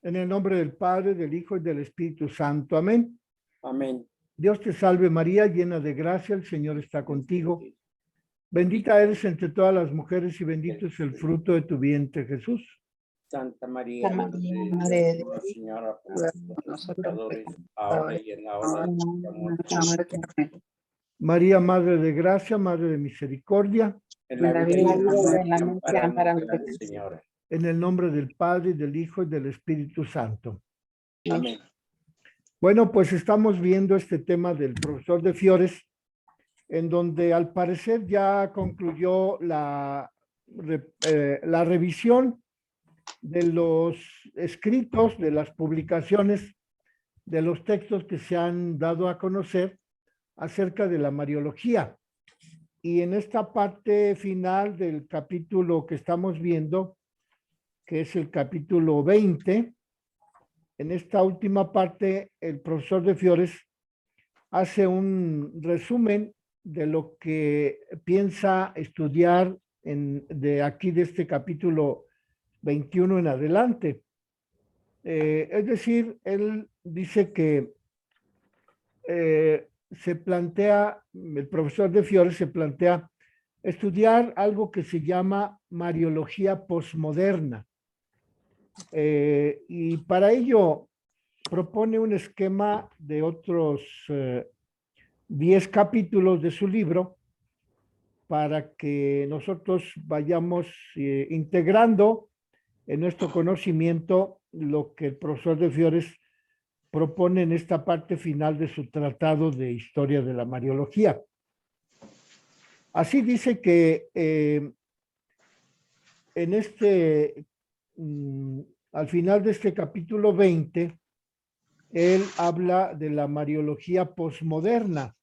En el nombre del Padre, del Hijo y del Espíritu Santo. Amén. Amén. Dios te salve María, llena de gracia, el Señor está contigo. Bendita eres entre todas las mujeres y bendito es el fruto de tu vientre, Jesús. Santa María, Madre Madre de de Dios, Dios, Señora, por ruega nosotros por nosotros pecadores, pecadores, ahora y en la hora de nuestra muerte. Amén. María, Madre de gracia, Madre de misericordia. En En la vida y en la muerte, ampáranos, ampáranos, Jesús. Señora. En el nombre del Padre, del Hijo y del Espíritu Santo. Amén. Bueno, pues estamos viendo este tema del profesor de Fiores, en donde al parecer ya concluyó la revisión de los escritos, de las publicaciones, de los textos que se han dado a conocer acerca de la Mariología. Y en esta parte final del capítulo que estamos viendo, que es el capítulo 20, en esta última parte, el profesor de Fiores hace un resumen de lo que piensa estudiar de aquí, de este capítulo 21 en adelante. Es decir, él dice que se plantea, el profesor de Fiores se plantea estudiar algo que se llama Mariología posmoderna. Y para ello propone un esquema de otros 10 capítulos de su libro para que nosotros vayamos integrando en nuestro conocimiento lo que el profesor de Fiores propone en esta parte final de su tratado de historia de la Mariología. Así dice que en al final de este capítulo 20, él habla de la Mariología posmoderna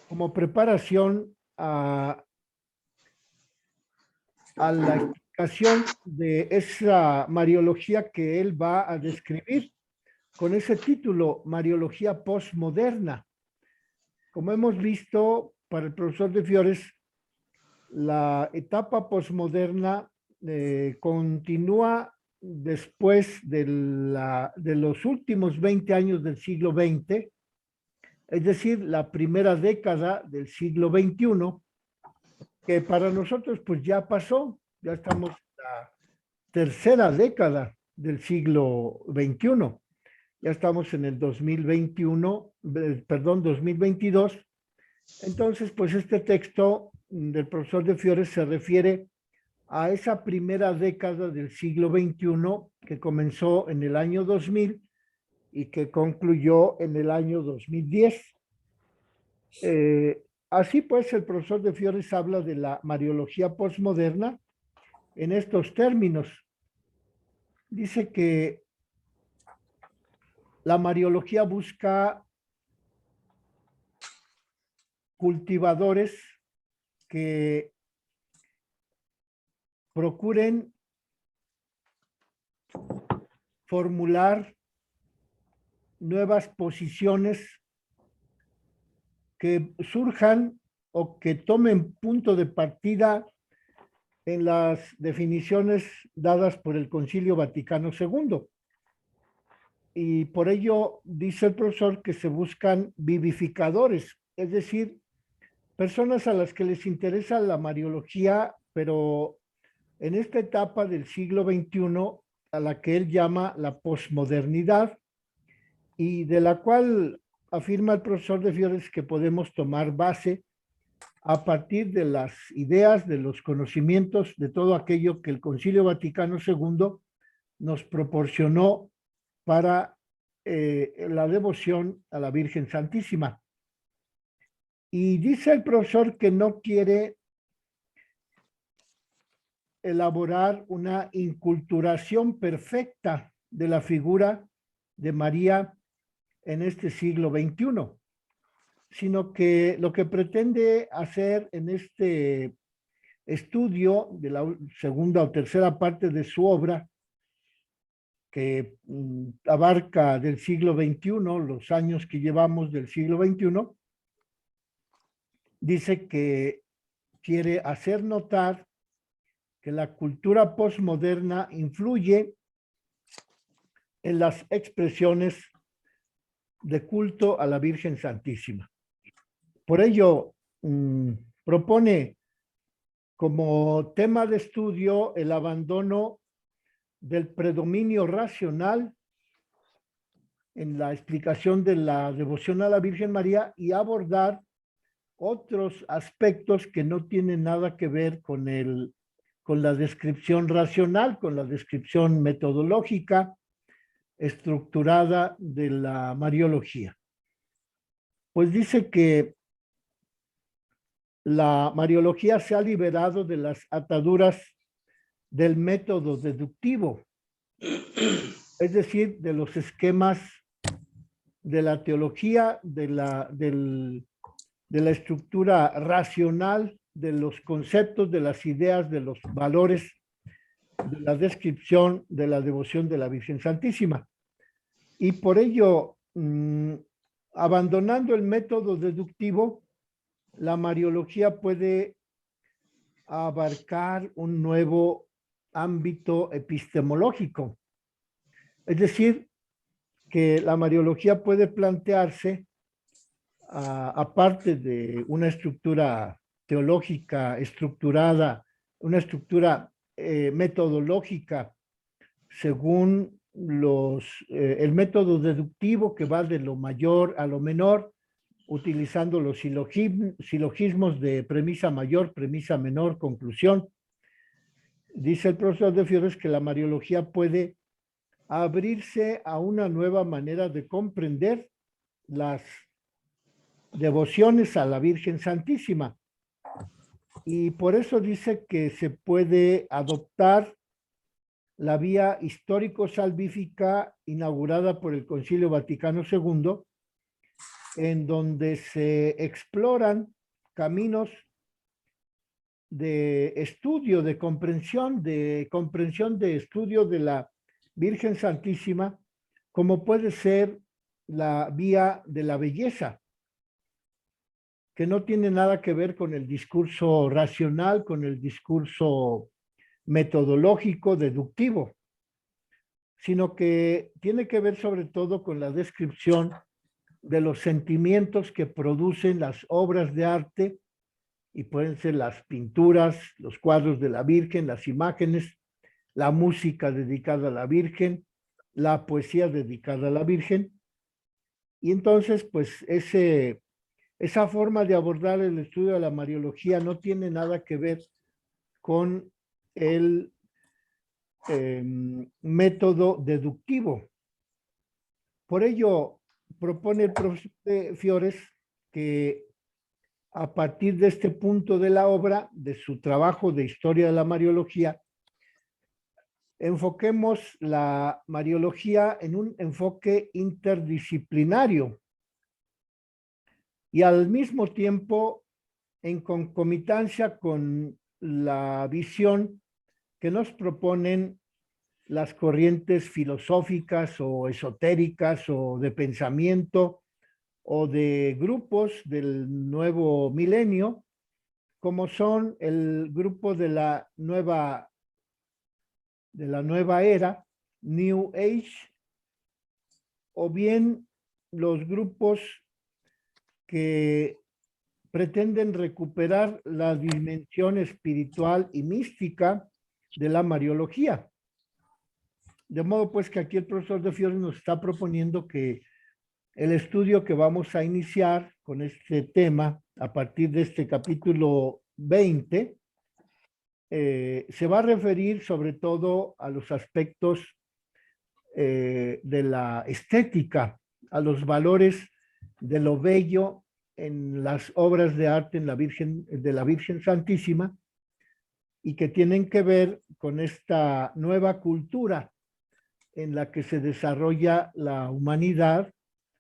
como preparación a la explicación de esa Mariología que él va a describir con ese título, Mariología posmoderna. Como hemos visto, para el profesor de Fiores, la etapa posmoderna continúa después de los últimos 20 años del siglo XX, es decir, la primera década del siglo XXI, que para nosotros pues ya pasó, ya estamos en la tercera década del siglo XXI. Ya estamos en el 2021, perdón, 2022. Entonces, pues este texto del profesor de Fiores se refiere a esa primera década del siglo XXI que comenzó en el año 2000 y que concluyó en el año 2010. Así pues, el profesor de Fiores habla de la Mariología posmoderna en estos términos. Dice que la Mariología busca cultivadores que procuren formular nuevas posiciones que surjan o que tomen punto de partida en las definiciones dadas por el Concilio Vaticano II. Y por ello dice el profesor que se buscan vivificadores, es decir, personas a las que les interesa la Mariología, pero en esta etapa del siglo XXI, a la que él llama la posmodernidad, y de la cual afirma el profesor de Fiores que podemos tomar base a partir de las ideas, de los conocimientos, de todo aquello que el Concilio Vaticano II nos proporcionó para la devoción a la Virgen Santísima. Y dice el profesor que no quiere elaborar una inculturación perfecta de la figura de María en este siglo XXI, sino que lo que pretende hacer en este estudio de la segunda o tercera parte de su obra, que abarca del siglo XXI, los años que llevamos del siglo XXI, dice que quiere hacer notar que la cultura posmoderna influye en las expresiones de culto a la Virgen Santísima. Por ello, propone como tema de estudio el abandono del predominio racional en la explicación de la devoción a la Virgen María y abordar otros aspectos que no tienen nada que ver con la descripción racional, con la descripción metodológica estructurada de la Mariología. Pues dice que la Mariología se ha liberado de las ataduras del método deductivo, es decir, de los esquemas de la teología, de la estructura racional, de los conceptos, de las ideas, de los valores, de la descripción de la devoción de la Virgen Santísima. Y por ello, abandonando el método deductivo, la Mariología puede abarcar un nuevo ámbito epistemológico. Es decir, que la Mariología puede plantearse, aparte de una estructura teológica estructurada, una estructura metodológica según el método deductivo que va de lo mayor a lo menor, utilizando los silogismos de premisa mayor, premisa menor, conclusión. Dice el profesor de Fiores que la Mariología puede abrirse a una nueva manera de comprender las devociones a la Virgen Santísima. Y por eso dice que se puede adoptar la vía histórico-salvífica inaugurada por el Concilio Vaticano II, en donde se exploran caminos de estudio, de comprensión, de estudio de la Virgen Santísima, como puede ser la vía de la belleza, que no tiene nada que ver con el discurso racional, con el discurso metodológico, deductivo, sino que tiene que ver sobre todo con la descripción de los sentimientos que producen las obras de arte, y pueden ser las pinturas, los cuadros de la Virgen, las imágenes, la música dedicada a la Virgen, la poesía dedicada a la Virgen. Y entonces, pues esa forma de abordar el estudio de la Mariología no tiene nada que ver con el método deductivo. Por ello, propone el profesor de Fiores que a partir de este punto de la obra, de su trabajo de historia de la Mariología, enfoquemos la Mariología en un enfoque interdisciplinario y al mismo tiempo en concomitancia con la visión que nos proponen las corrientes filosóficas o esotéricas o de pensamiento o de grupos del nuevo milenio, como son el grupo de la nueva era, New Age, o bien los grupos que pretenden recuperar la dimensión espiritual y mística de la Mariología. De modo pues que aquí el profesor de Fiores nos está proponiendo que el estudio que vamos a iniciar con este tema a partir de este capítulo 20 se va a referir sobre todo a los aspectos de la estética, a los valores de lo bello en las obras de arte de la Virgen Santísima, y que tienen que ver con esta nueva cultura en la que se desarrolla la humanidad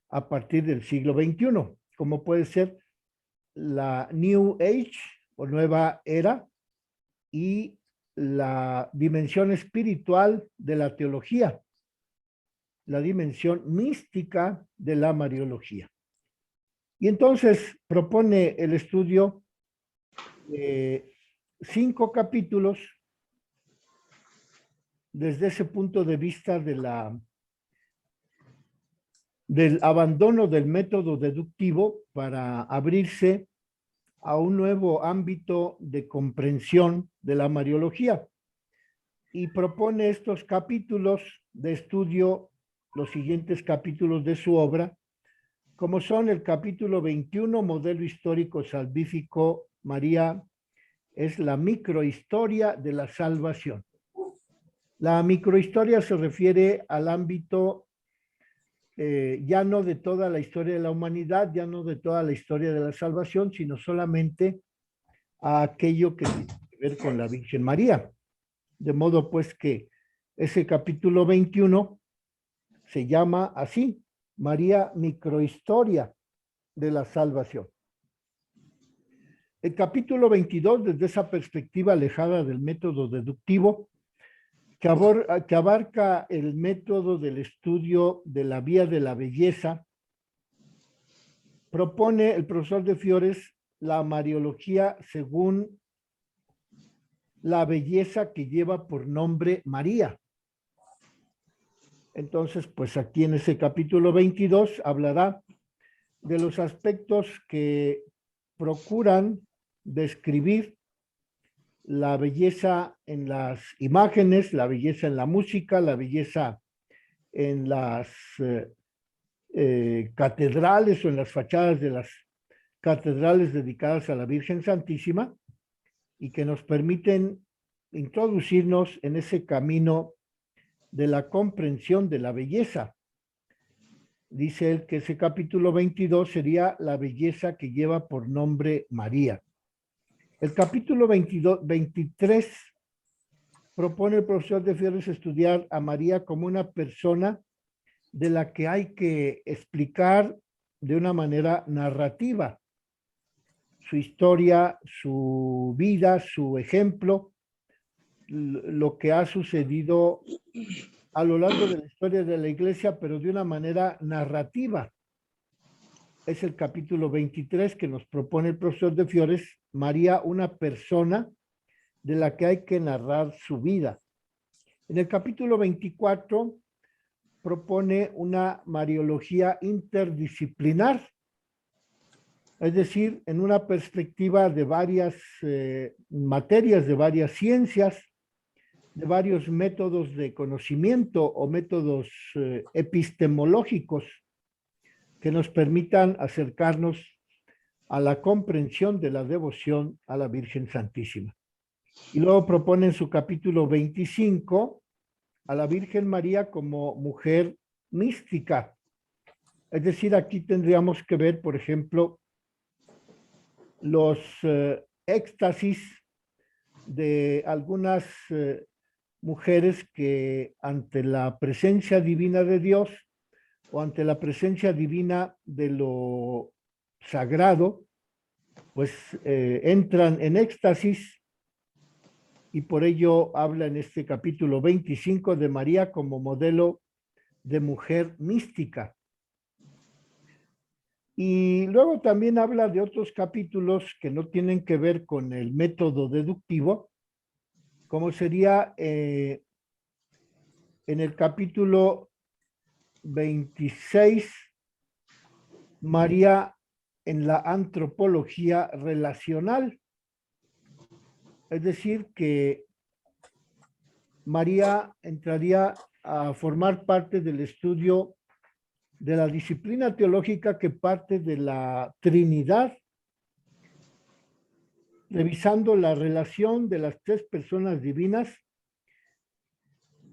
a partir del siglo XXI, como puede ser la New Age o nueva era y la dimensión espiritual de la teología, la dimensión mística de la Mariología. Y entonces propone el estudio 5 capítulos desde ese punto de vista de la del abandono del método deductivo para abrirse a un nuevo ámbito de comprensión de la Mariología, y propone estos capítulos de estudio, los siguientes capítulos de su obra, como son el capítulo 21, Modelo Histórico Salvífico, María es la microhistoria de la salvación. La microhistoria se refiere al ámbito ya no de toda la historia de la humanidad, ya no de toda la historia de la salvación, sino solamente a aquello que tiene que ver con la Virgen María. De modo pues que ese capítulo 21 se llama así, María, microhistoria de la salvación. El capítulo 22, desde esa perspectiva alejada del método deductivo, que abarca el método del estudio de la vía de la belleza, propone el profesor de Fiores la Mariología según la belleza que lleva por nombre María. Entonces, pues aquí en ese capítulo 22 hablará de los aspectos que procuran describir la belleza en las imágenes, la belleza en la música, la belleza en las catedrales o en las fachadas de las catedrales dedicadas a la Virgen Santísima, y que nos permiten introducirnos en ese camino de la comprensión de la belleza. Dice él que ese capítulo 22 sería la belleza que lleva por nombre María. El capítulo 23 propone el profesor de Fiores estudiar a María como una persona de la que hay que explicar de una manera narrativa su historia, su vida, su ejemplo, lo que ha sucedido a lo largo de la historia de la Iglesia, pero de una manera narrativa. Es el capítulo 23 que nos propone el profesor de Fiores, María, una persona de la que hay que narrar su vida. En el capítulo 24 propone una mariología interdisciplinar, es decir, en una perspectiva de varias materias, de varias ciencias, de varios métodos de conocimiento o métodos epistemológicos que nos permitan acercarnos a la comprensión de la devoción a la Virgen Santísima. Y luego propone en su capítulo 25 a la Virgen María como mujer mística. Es decir, aquí tendríamos que ver, por ejemplo, los éxtasis de algunas mujeres que ante la presencia divina de Dios o ante la presencia divina de lo sagrado, pues entran en éxtasis, y por ello habla en este capítulo 25 de María como modelo de mujer mística. Y luego también habla de otros capítulos que no tienen que ver con el método deductivo, como sería en el capítulo 26, María en la antropología relacional. Es decir, que María entraría a formar parte del estudio de la disciplina teológica que parte de la Trinidad, revisando la relación de las tres personas divinas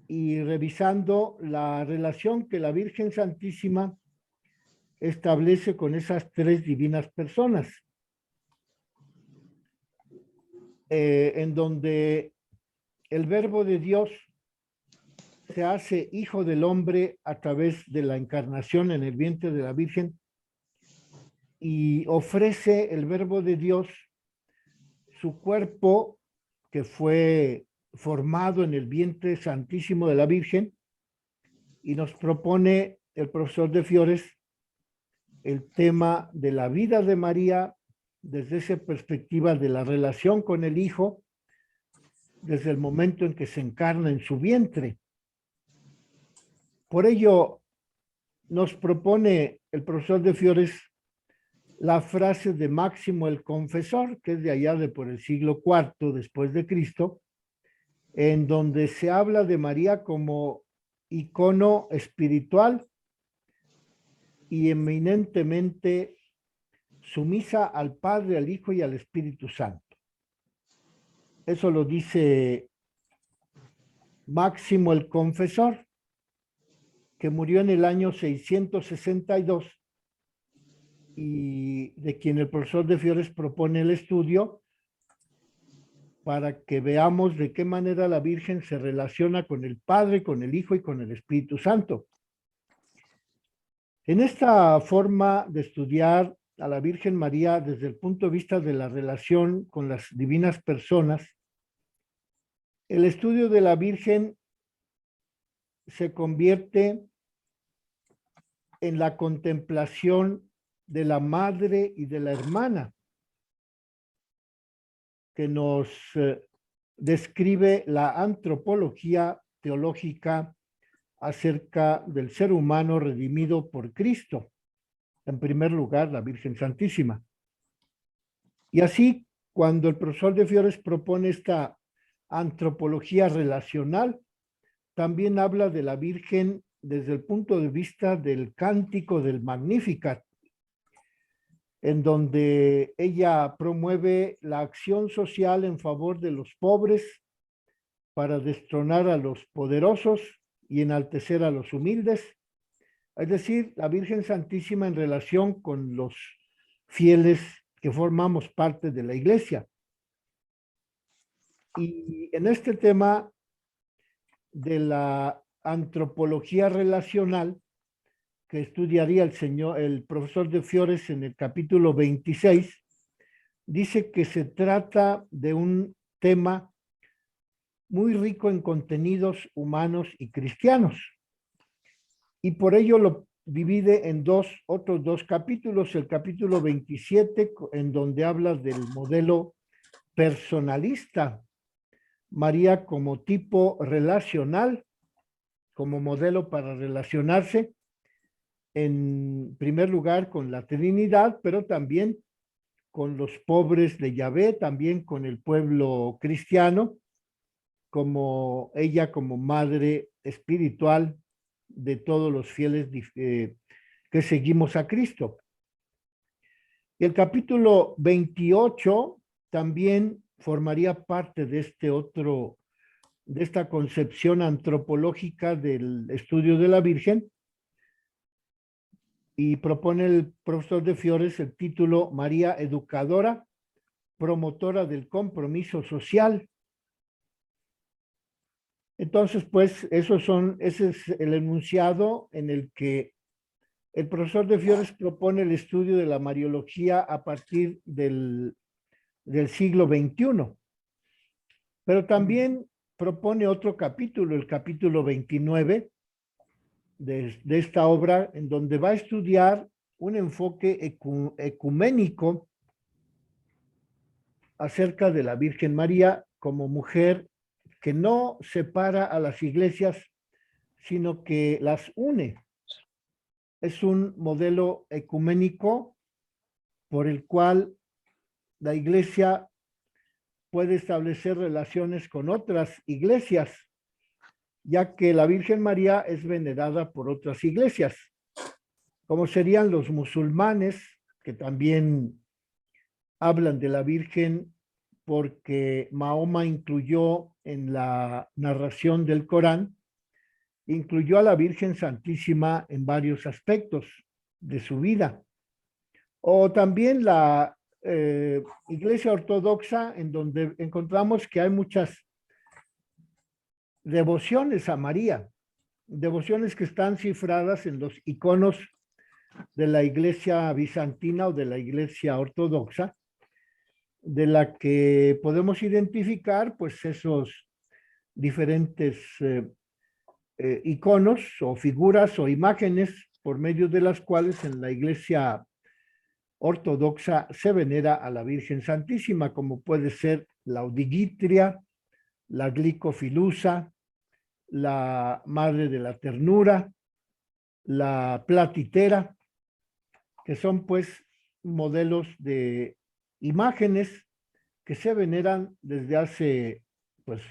y revisando la relación que la Virgen Santísima establece con esas tres divinas personas, en donde el Verbo de Dios se hace hijo del hombre a través de la encarnación en el vientre de la Virgen, y ofrece el Verbo de Dios su cuerpo, que fue formado en el vientre santísimo de la Virgen, y nos propone el profesor de Fiores el tema de la vida de María desde esa perspectiva de la relación con el Hijo, desde el momento en que se encarna en su vientre. Por ello, nos propone el profesor de Fiores la frase de Máximo el Confesor, que es de allá de por el siglo IV después de Cristo, en donde se habla de María como icono espiritual y eminentemente sumisa al Padre, al Hijo y al Espíritu Santo. Eso lo dice Máximo el Confesor, que murió en el año 662 y de quien el profesor de Fiores propone el estudio para que veamos de qué manera la Virgen se relaciona con el Padre, con el Hijo y con el Espíritu Santo. En esta forma de estudiar a la Virgen María desde el punto de vista de la relación con las divinas personas, el estudio de la Virgen se convierte en la contemplación de la madre y de la hermana, que nos describe la antropología teológica acerca del ser humano redimido por Cristo. En primer lugar, la Virgen Santísima. Y así, cuando el profesor de Fiores propone esta antropología relacional, también habla de la Virgen desde el punto de vista del cántico del Magnificat, en donde ella promueve la acción social en favor de los pobres para destronar a los poderosos y enaltecer a los humildes, es decir, la Virgen Santísima en relación con los fieles que formamos parte de la Iglesia. Y en este tema de la antropología relacional, que estudiaría el profesor de Fiores en el capítulo 26, dice que se trata de un tema muy rico en contenidos humanos y cristianos. Y por ello lo divide en otros dos capítulos, el capítulo 27, en donde habla del modelo personalista, María como tipo relacional, como modelo para relacionarse, en primer lugar con la Trinidad, pero también con los pobres de Yahvé, también con el pueblo cristiano, como ella como madre espiritual de todos los fieles que seguimos a Cristo. Y el capítulo 28 también formaría parte de de esta concepción antropológica del estudio de la Virgen, y propone el profesor de Fiores el título María Educadora, promotora del compromiso social. Entonces, pues, ese es el enunciado en el que el profesor de Fiores propone el estudio de la Mariología a partir del siglo XXI. Pero también propone otro capítulo, el capítulo 29 de esta obra, en donde va a estudiar un enfoque ecuménico acerca de la Virgen María como mujer que no separa a las iglesias, sino que las une. Es un modelo ecuménico por el cual la iglesia puede establecer relaciones con otras iglesias, ya que la Virgen María es venerada por otras iglesias, como serían los musulmanes, que también hablan de la Virgen porque Mahoma incluyó en la narración del Corán, incluyó a la Virgen Santísima en varios aspectos de su vida. O también la Iglesia Ortodoxa, en donde encontramos que hay muchas devociones a María, devociones que están cifradas en los iconos de la Iglesia bizantina o de la Iglesia Ortodoxa, de la que podemos identificar pues esos diferentes iconos o figuras o imágenes por medio de las cuales en la Iglesia Ortodoxa se venera a la Virgen Santísima, como puede ser la Odigitria, la Glicofilusa, la Madre de la Ternura, la platitera, que son pues modelos de imágenes que se veneran desde hace pues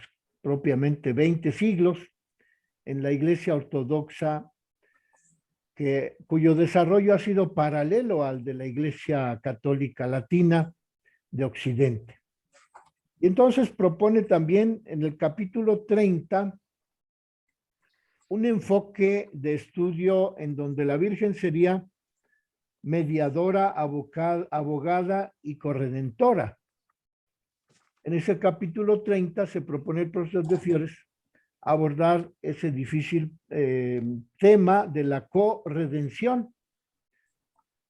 propiamente 20 siglos en la Iglesia Ortodoxa, cuyo desarrollo ha sido paralelo al de la Iglesia Católica Latina de Occidente. Y entonces propone también en el capítulo 30 un enfoque de estudio en donde la Virgen sería mediadora, abogada y corredentora. En ese capítulo 30 se propone el profesor de Fiores abordar ese difícil tema de la corredención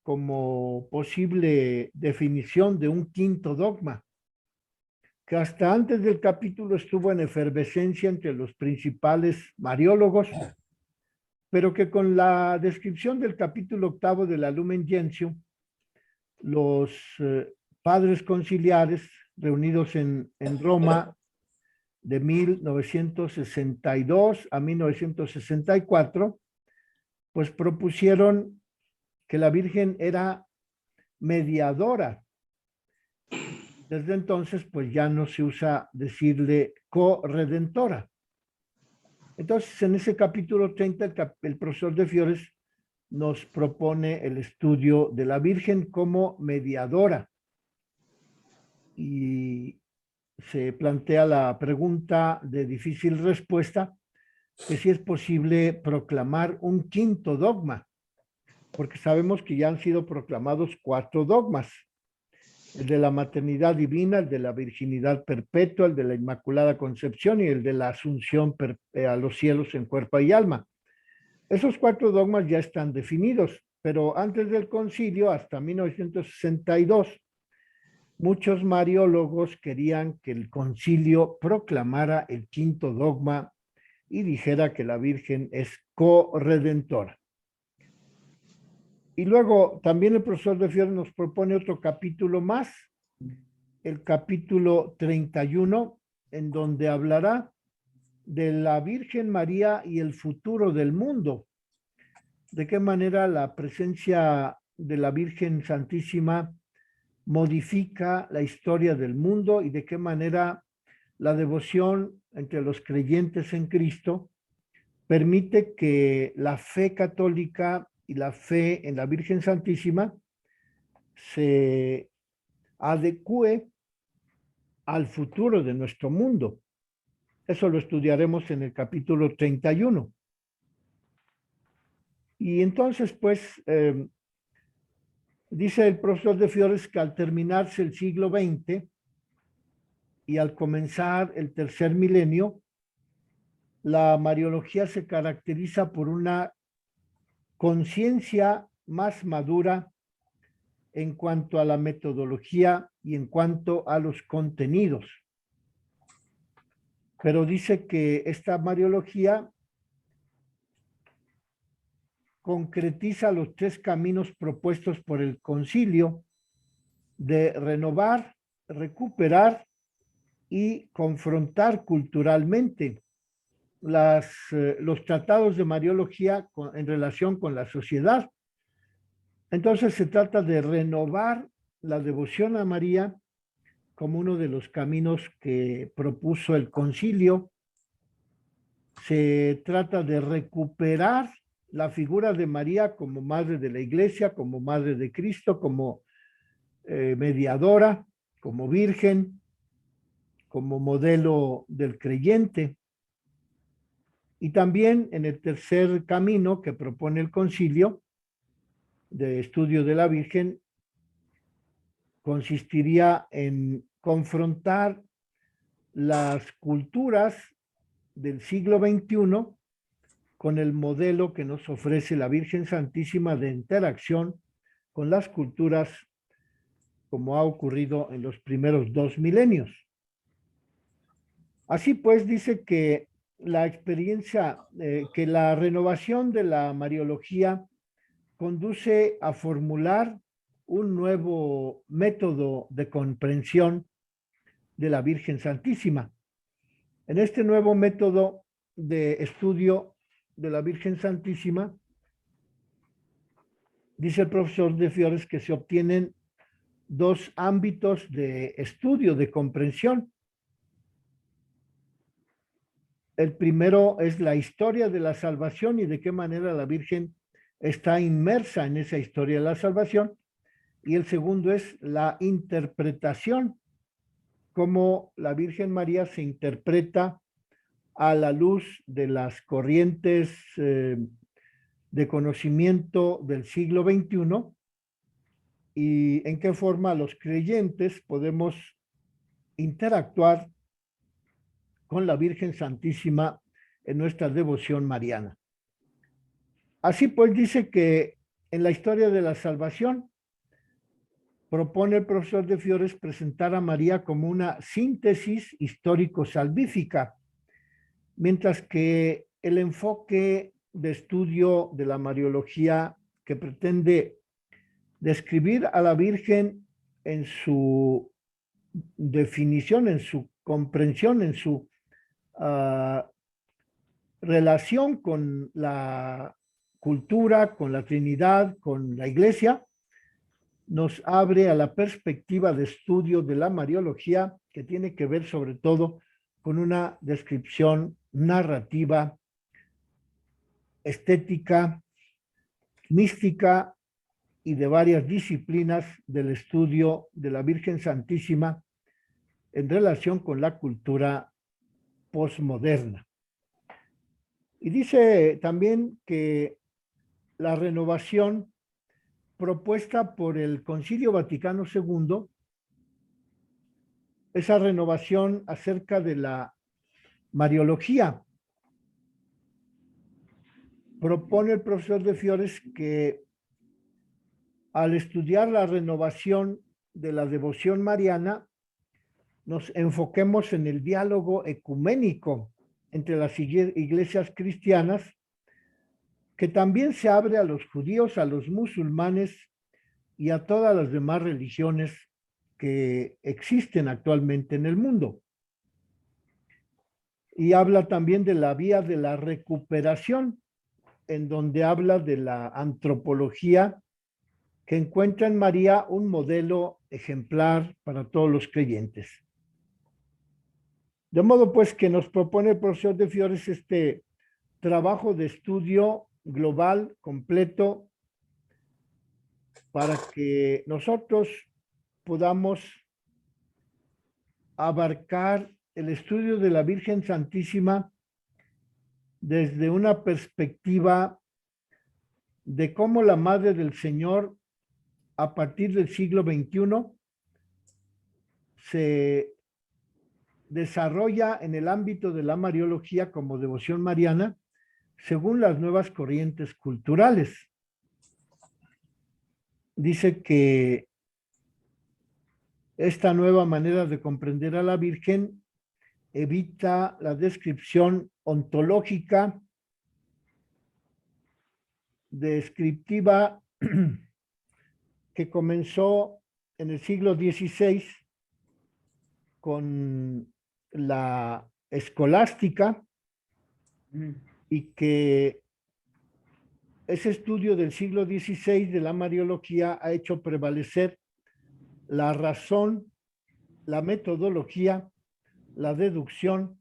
como posible definición de un quinto dogma, que hasta antes del capítulo estuvo en efervescencia entre los principales mariólogos, pero que con la descripción del capítulo 8 de la Lumen Gentium, los padres conciliares reunidos en Roma de 1962 a 1964, pues propusieron que la Virgen era mediadora. Desde entonces, pues ya no se usa decirle corredentora. Entonces, en ese capítulo 30, el profesor de Fiores nos propone el estudio de la Virgen como mediadora. Y se plantea la pregunta de difícil respuesta, que si es posible proclamar un quinto dogma, porque sabemos que ya han sido proclamados 4 dogmas: el de la maternidad divina, el de la virginidad perpetua, el de la Inmaculada Concepción y el de la asunción a los cielos en cuerpo y alma. Esos 4 dogmas ya están definidos, pero antes del concilio, hasta 1962, muchos mariólogos querían que el concilio proclamara el quinto dogma y dijera que la Virgen es corredentora. Y luego también el profesor de Fiores nos propone otro capítulo más, el capítulo 31, en donde hablará de la Virgen María y el futuro del mundo. De qué manera la presencia de la Virgen Santísima modifica la historia del mundo y de qué manera la devoción entre los creyentes en Cristo permite que la fe católica y la fe en la Virgen Santísima se adecue al futuro de nuestro mundo. Eso lo estudiaremos en el capítulo 31. Y entonces, pues, dice el profesor de Fiores que al terminarse el siglo XX y al comenzar el tercer milenio, la mariología se caracteriza por una conciencia más madura en cuanto a la metodología y en cuanto a los contenidos. Pero dice que esta mariología concretiza los 3 caminos propuestos por el concilio de renovar, recuperar y confrontar culturalmente los tratados de mariología en relación con la sociedad. Entonces se trata de renovar la devoción a María como uno de los caminos que propuso el concilio. Se trata de recuperar la figura de María como madre de la Iglesia, como madre de Cristo, como mediadora, como virgen, como modelo del creyente. Y también en el tercer camino que propone el concilio de estudio de la Virgen, consistiría en confrontar las culturas del siglo XXI con el modelo que nos ofrece la Virgen Santísima de interacción con las culturas, como ha ocurrido en los primeros 2 milenios. Así pues, dice que la experiencia, que la renovación de la mariología conduce a formular un nuevo método de comprensión de la Virgen Santísima. En este nuevo método de estudio de la Virgen Santísima dice el profesor de Fiores que se obtienen dos ámbitos de estudio, de comprensión. El primero es la historia de la salvación y de qué manera la Virgen está inmersa en esa historia de la salvación. Y el segundo es la interpretación, cómo la Virgen María se interpreta a la luz de las corrientes de conocimiento del siglo XXI y en qué forma los creyentes podemos interactuar con la Virgen Santísima en nuestra devoción mariana. Así pues, dice que en la historia de la salvación propone el profesor de Fiores presentar a María como una síntesis histórico-salvífica, mientras que el enfoque de estudio de la Mariología que pretende describir a la Virgen en su definición, en su comprensión, en su relación con la cultura, con la Trinidad, con la Iglesia, nos abre a la perspectiva de estudio de la Mariología que tiene que ver sobre todo con una descripción narrativa, estética, mística y de varias disciplinas del estudio de la Virgen Santísima en relación con la cultura posmoderna. Y dice también que la renovación propuesta por el Concilio Vaticano II, esa renovación acerca de la Mariología, propone el profesor de Fiores que al estudiar la renovación de la devoción mariana, nos enfoquemos en el diálogo ecuménico entre las iglesias cristianas, que también se abre a los judíos, a los musulmanes y a todas las demás religiones que existen actualmente en el mundo. Y habla también de la vía de la recuperación, en donde habla de la antropología que encuentra en María un modelo ejemplar para todos los creyentes. De modo pues que nos propone el profesor de Fiores este trabajo de estudio global, completo, para que nosotros podamos abarcar el estudio de la Virgen Santísima desde una perspectiva de cómo la Madre del Señor, a partir del siglo XXI, se desarrolla en el ámbito de la Mariología como devoción mariana, según las nuevas corrientes culturales. Dice que esta nueva manera de comprender a la Virgen evita la descripción ontológica, descriptiva, que comenzó en el siglo XVI con la escolástica y que ese estudio del siglo XVI de la Mariología ha hecho prevalecer la razón, la metodología, la deducción,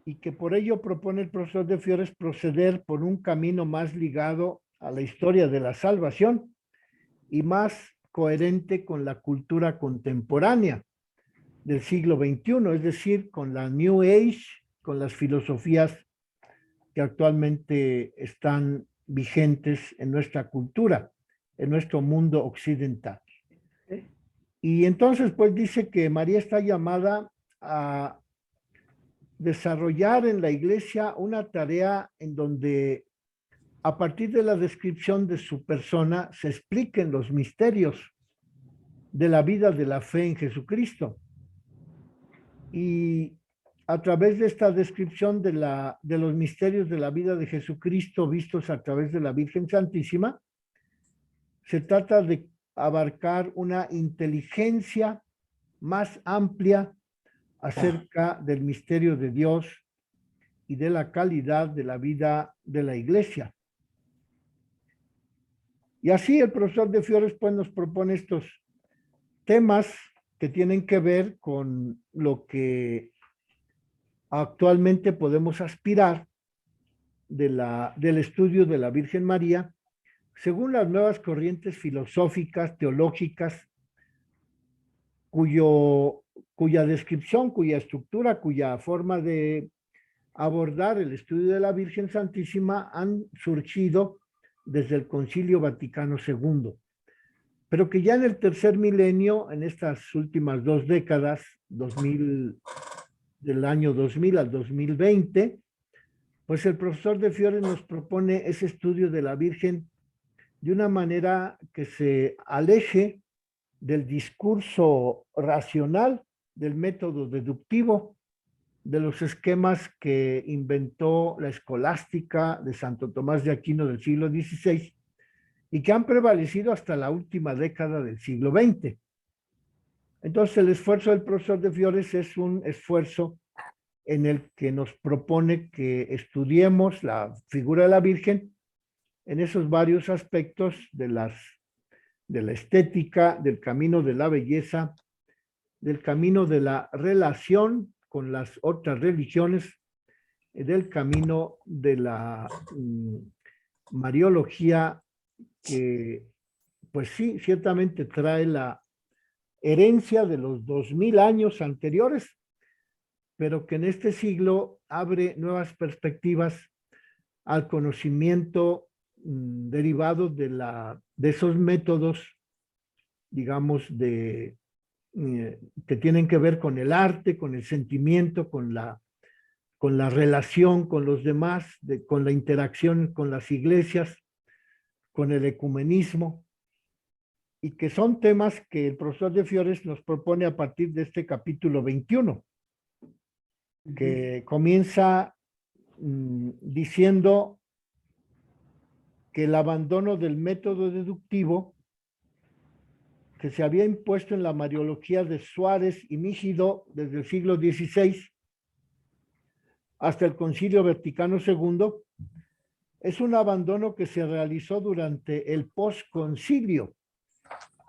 y que por ello propone el profesor de Fiores proceder por un camino más ligado a la historia de la salvación y más coherente con la cultura contemporánea del siglo XXI, es decir, con la New Age, con las filosofías que actualmente están vigentes en nuestra cultura, en nuestro mundo occidental. Y entonces, pues dice que María está llamada a desarrollar en la iglesia una tarea en donde a partir de la descripción de su persona se expliquen los misterios de la vida de la fe en Jesucristo. Y a través de esta descripción de los misterios de la vida de Jesucristo vistos a través de la Virgen Santísima, se trata de abarcar una inteligencia más amplia acerca del misterio de Dios y de la calidad de la vida de la iglesia. Y así el profesor de Fiores pues nos propone estos temas que tienen que ver con lo que actualmente podemos aspirar del estudio de la Virgen María, según las nuevas corrientes filosóficas, teológicas, cuya descripción, cuya estructura, cuya forma de abordar el estudio de la Virgen Santísima han surgido desde el Concilio Vaticano II, pero que ya en el tercer milenio, en estas últimas 2 décadas, del año 2000 al 2020, pues el profesor de Fiores nos propone ese estudio de la Virgen de una manera que se aleje del discurso racional, del método deductivo, de los esquemas que inventó la escolástica de Santo Tomás de Aquino del siglo XVI y que han prevalecido hasta la última década del siglo XX. Entonces, el esfuerzo del profesor de Fiores es un esfuerzo en el que nos propone que estudiemos la figura de la Virgen en esos varios aspectos de la estética, del camino de la belleza, del camino de la relación con las otras religiones, del camino de la mariología, que pues sí, ciertamente trae la herencia de los 2000 años anteriores, pero que en este siglo abre nuevas perspectivas al conocimiento derivado de esos métodos, digamos, que tienen que ver con el arte, con el sentimiento, con la relación con los demás, con la interacción con las iglesias, con el ecumenismo, y que son temas que el profesor de Fiores nos propone a partir de este capítulo 21, que comienza diciendo que el abandono del método deductivo que se había impuesto en la mariología de Suárez y Mígido desde el siglo XVI hasta el Concilio Vaticano II, es un abandono que se realizó durante el posconcilio,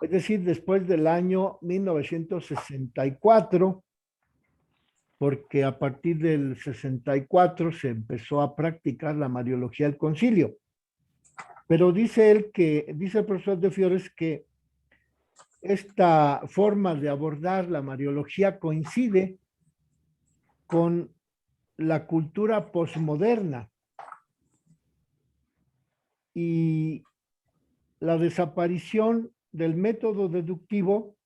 es decir, después del año 1964, porque a partir del 64 se empezó a practicar la mariología del concilio. Pero dice el profesor de Fiores que esta forma de abordar la mariología coincide con la cultura posmoderna y la desaparición del método deductivo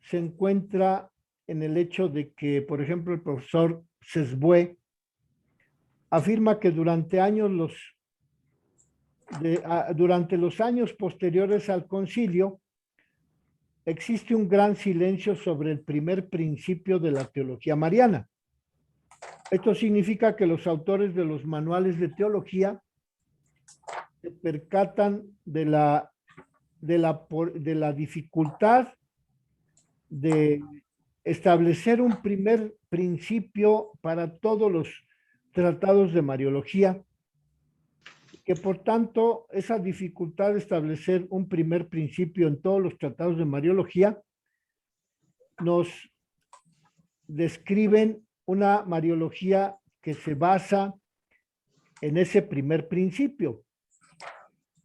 se encuentra en el hecho de que, por ejemplo, el profesor Sesbue afirma que durante los años posteriores al concilio existe un gran silencio sobre el primer principio de la teología mariana. Esto significa que los autores de los manuales de teología se percatan de la dificultad de establecer un primer principio para todos los tratados de mariología, que por tanto esa dificultad de establecer un primer principio en todos los tratados de mariología nos describen una mariología que se basa en ese primer principio,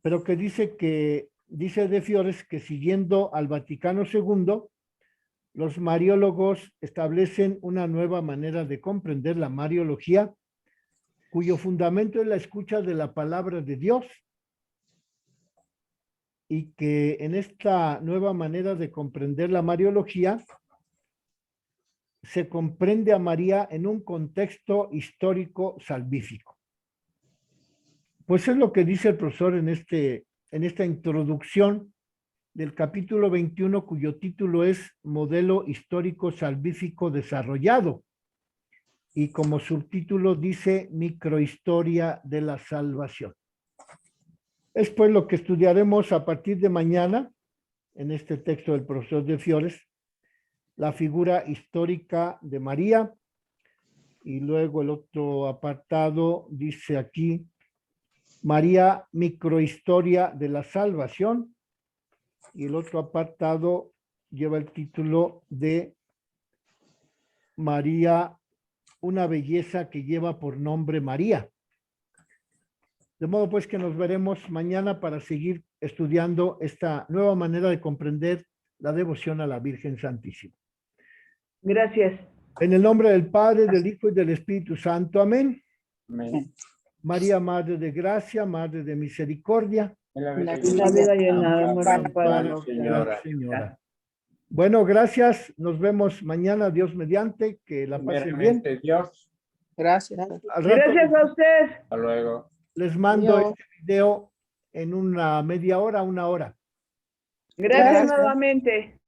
pero que dice de Fiores que siguiendo al Vaticano II, los mariólogos establecen una nueva manera de comprender la mariología, cuyo fundamento es la escucha de la palabra de Dios, y que en esta nueva manera de comprender la mariología se comprende a María en un contexto histórico salvífico. Pues es lo que dice el profesor en esta introducción del capítulo 21, cuyo título es Modelo Histórico Salvífico Desarrollado, y como subtítulo dice Microhistoria de la Salvación. Es pues lo que estudiaremos a partir de mañana en este texto del profesor de Fiores, la figura histórica de María, y luego el otro apartado dice aquí María, microhistoria de la salvación. Y el otro apartado lleva el título de María, una belleza que lleva por nombre María. De modo pues que nos veremos mañana para seguir estudiando esta nueva manera de comprender la devoción a la Virgen Santísima. Gracias. En el nombre del Padre, del Hijo y del Espíritu Santo. Amén. Amén. María, Madre de Gracia, Madre de Misericordia. En la La La vida y en la muerte Ampara, para Señora. Señora. Bueno, gracias. Nos vemos mañana. Dios mediante. Que la pasen bien. Primeramente, Dios. Gracias. Al rato Gracias a usted. Hasta luego. les mando Adiós. este video en una media hora, una hora. Gracias Gracias. nuevamente.